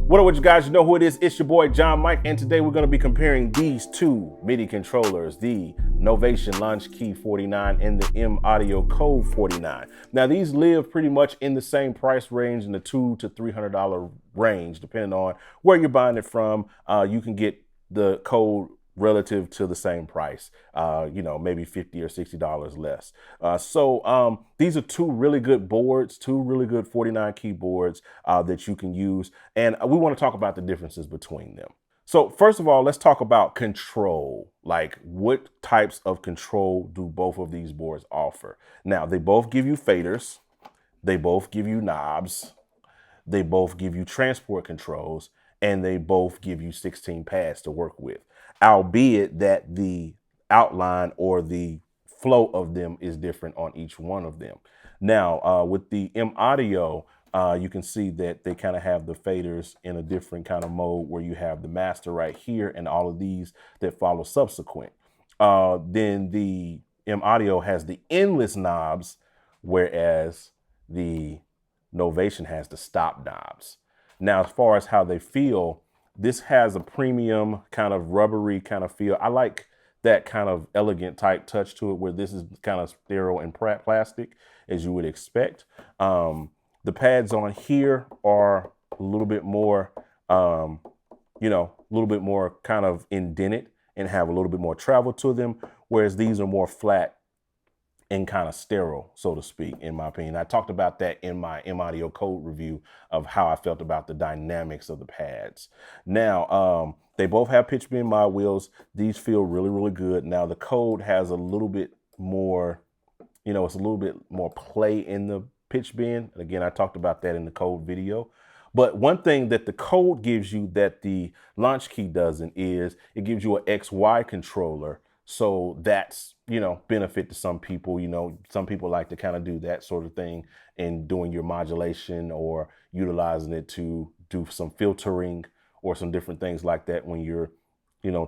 What up with you guys? You know who it is. It's your boy John Mike, and today we're going to be comparing these two MIDI controllers, the Novation Launchkey 49 and the M-auido Code 49. Now these live pretty much in the same price range, in the $200 to $300 range, depending on where you're buying it from. You can get the Code relative to the same price, maybe $50 or $60 less. These are two really good boards, two really good 49 keyboards that you can use. And we want to talk about the differences between them. So first of all, let's talk about control. Like, what types of control do both of these boards offer? Now, they both give you faders. They both give you knobs. They both give you transport controls, and they both give you 16 pads to work with, albeit that the outline or the flow of them is different on each one of them. Now, with the M-auido, you can see that they kind of have the faders in a different kind of mode, where you have the master right here and all of these that follow subsequent. Then the M-auido has the endless knobs, whereas the Novation has the stop knobs. Now, as far as how they feel, this has a premium kind of rubbery kind of feel. I like that kind of elegant type touch to it, where this is kind of sterile and plastic, as you would expect. The pads on here are a little bit more, a little bit more kind of indented and have a little bit more travel to them, whereas these are more flat and kind of sterile, so to speak, in my opinion. I talked about that in my M-auido Code review of how I felt about the dynamics of the pads. Now, they both have pitch bend mod wheels. These feel really, really good. Now, the Code has a little bit more, it's a little bit more play in the pitch bend. And again, I talked about that in the Code video. But one thing that the Code gives you that the Launchkey doesn't is it gives you an XY controller. So that's, benefit to some people. Some people like to kind of do that sort of thing in doing your modulation or utilizing it to do some filtering or some different things like that when you're,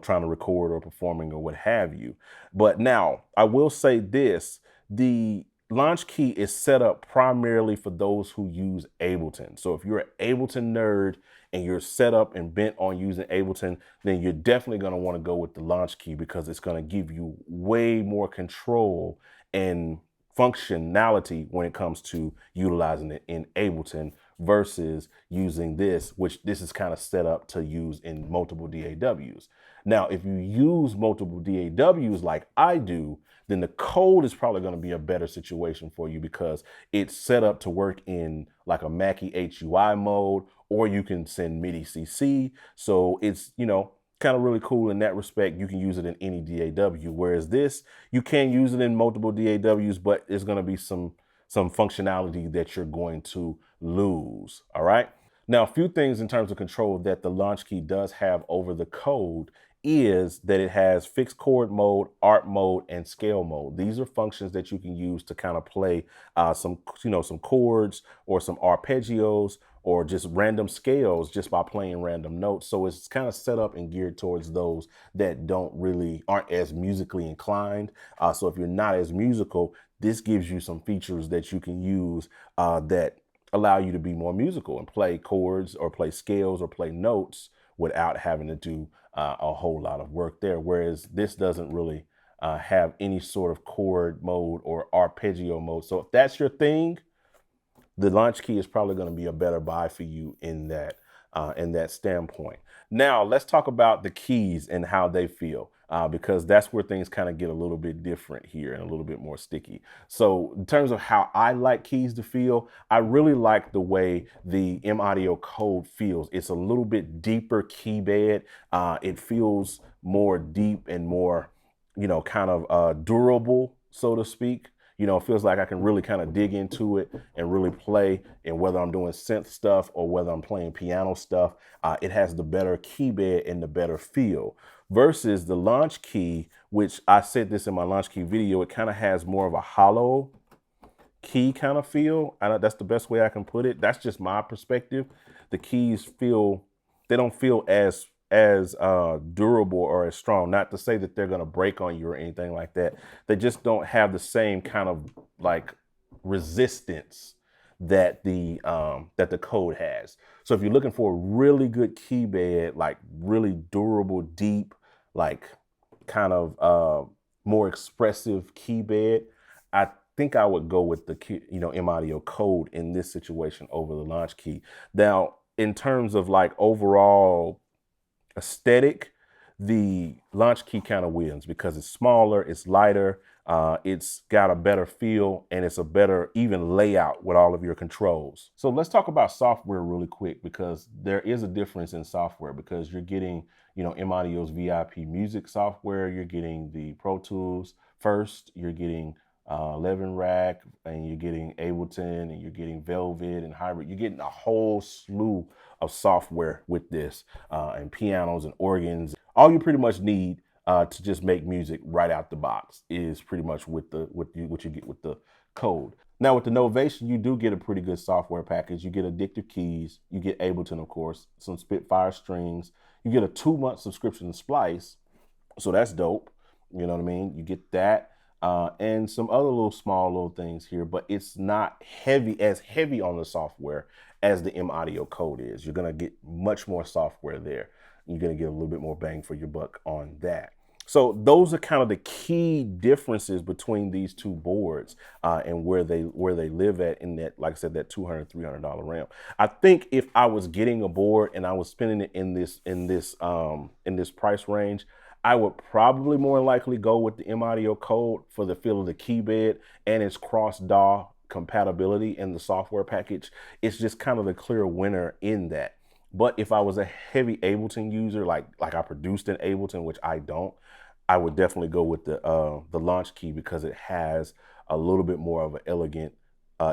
trying to record or performing or what have you. But now I will say this, the Launchkey is set up primarily for those who use Ableton. So if you're an Ableton nerd and you're set up and bent on using Ableton, then you're definitely going to want to go with the Launchkey, because it's going to give you way more control and functionality when it comes to utilizing it in Ableton versus using this, which this is kind of set up to use in multiple DAWs. Now, if you use multiple DAWs like I do, then the Code is probably going to be a better situation for you, because it's set up to work in like a Mackie HUI mode, or you can send MIDI CC. So it's, kind of really cool in that respect. You can use it in any DAW, whereas this, you can use it in multiple DAWs, but there's going to be some functionality that you're going to lose. All right. Now, a few things in terms of control that the Launchkey does have over the Code is that it has fixed chord mode, art mode, and scale mode. These are functions that you can use to kind of play some chords or some arpeggios or just random scales just by playing random notes. So it's kind of set up and geared towards those that aren't as musically inclined. So if you're not as musical, this gives you some features that you can use that allow you to be more musical and play chords or play scales or play notes without having to do a whole lot of work there. Whereas this doesn't really have any sort of chord mode or arpeggio mode. So if that's your thing, the Launchkey is probably going to be a better buy for you in that standpoint. Now, let's talk about the keys and how they feel, because that's where things kind of get a little bit different here and a little bit more sticky. So in terms of how I like keys to feel, I really like the way the M-auido Code feels. It's a little bit deeper key bed. It feels more deep and more, kind of durable, so to speak. It feels like I can really kind of dig into it and really play. And whether I'm doing synth stuff or whether I'm playing piano stuff, it has the better key bed and the better feel. Versus the Launchkey, which I said this in my Launchkey video, it kind of has more of a hollow key kind of feel. That's the best way I can put it. That's just my perspective. The keys they don't feel as durable or as strong. Not to say that they're going to break on you or anything like that. They just don't have the same kind of like resistance that the code has. So if you're looking for a really good key bed, like really durable, deep, like kind of more expressive key bed, I think I would go with the M-auido code in this situation over the Launchkey. Now, in terms of like overall aesthetic, the Launchkey kind of wins because it's smaller, it's lighter, it's got a better feel, and it's a better even layout with all of your controls. So let's talk about software really quick, because there is a difference in software, because you're getting, M-audio's VIP music software, you're getting the Pro Tools first, you're getting 11 Rack, and you're getting Ableton, and you're getting Velvet and Hybrid. You're getting a whole slew of software with this, and pianos and organs. All you pretty much need to just make music right out the box is pretty much what you get with the code. Now with the Novation, you do get a pretty good software package. You get Addictive Keys, you get Ableton, of course, some Spitfire strings. You get a 2-month subscription to Splice, so that's dope. You know what I mean? You get that. And some other small little things here, but it's not as heavy on the software as the M-auido code is. You're gonna get much more software there. You're gonna get a little bit more bang for your buck on that. So those are kind of the key differences between these two boards and where they live at in that, like I said, that $200, $300 realm. I think if I was getting a board and I was spending it in this price range, I would probably more likely go with the M-auido code for the feel of the key bed and its cross-DAW compatibility in the software package. It's just kind of the clear winner in that. But if I was a heavy Ableton user, like I produced in Ableton, which I don't, I would definitely go with the Launchkey, because it has a little bit more of an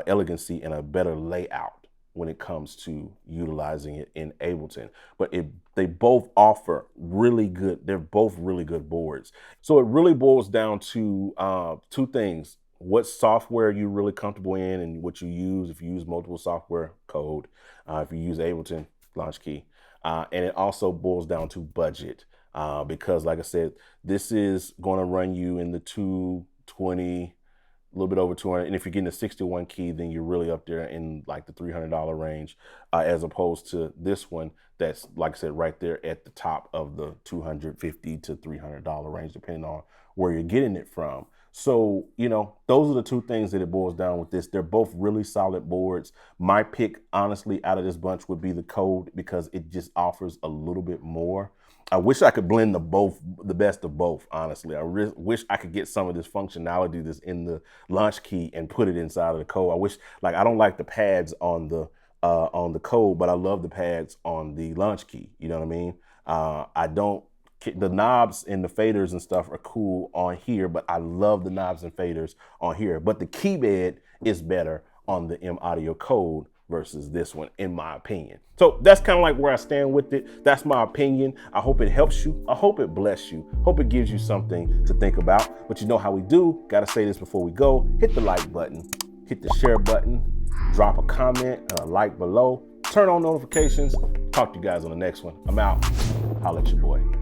elegancy and a better layout when it comes to utilizing it in Ableton. But they both offer really good, they're both really good boards. So it really boils down to two things: what software you're really comfortable in and what you use. If you use multiple software, code. If you use Ableton, Launchkey. And it also boils down to budget, because like I said, this is going to run you in the 220, a little bit over 200. And if you're getting a 61 key, then you're really up there in like the $300 range, as opposed to this one that's, like I said, right there at the top of the $250 to $300 range, depending on where you're getting it from. So, those are the two things that it boils down with this. They're both really solid boards. My pick, honestly, out of this bunch would be the code, because it just offers a little bit more. I wish I could blend the best of both, honestly. I wish I could get some of this functionality that's in the Launchkey and put it inside of the code. I wish, I don't like the pads on the code, but I love the pads on the Launchkey. You know what I mean? The knobs and the faders and stuff are cool on here, but I love the knobs and faders on here. But the key bed is better on the M-auido code versus this one, in my opinion. So that's kind of like where I stand with it. That's my opinion. I hope it helps you. I hope it bless you. Hope it gives you something to think about. But you know how we do. Got to say this before we go. Hit the like button. Hit the share button. Drop a comment and a like below. Turn on notifications. Talk to you guys on the next one. I'm out. Holla at your boy.